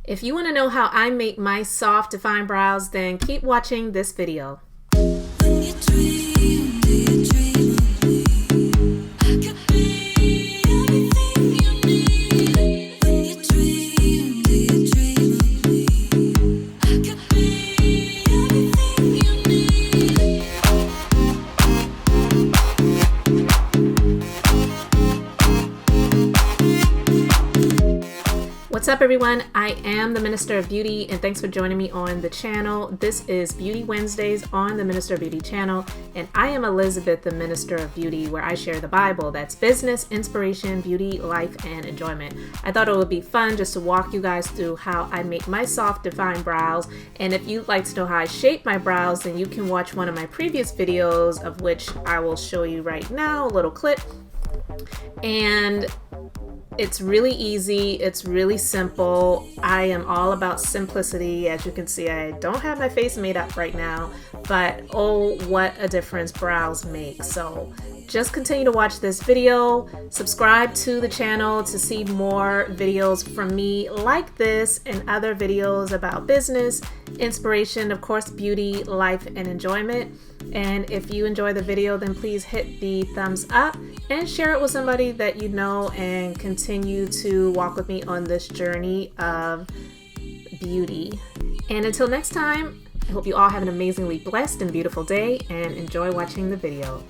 If you want to know how I make my soft defined brows, then keep watching this video. What's up everyone, I am the Minister of Beauty and thanks for joining me on the channel. This is Beauty Wednesdays on the Minister of Beauty channel, and I am Elizabeth, the Minister of Beauty, where I share the Bible. That's business, inspiration, beauty, life, and enjoyment. I thought it would be fun just to walk you guys through how I make my soft defined brows, and if you'd like to know how I shape my brows, then you can watch one of my previous videos, of which I will show you right now, a little clip. And it's really easy, it's really simple. I am all about simplicity. As you can see, I don't have my face made up right now, but oh, what a difference brows make. So just continue to watch this video, subscribe to the channel to see more videos from me like this and other videos about business, inspiration, of course, beauty, life, and enjoyment. And if you enjoy the video, then please hit the thumbs up and share it with somebody that you know, and continue to walk with me on this journey of beauty. And until next time, I hope you all have an amazingly blessed and beautiful day, and enjoy watching the video.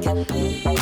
Dream, Dream,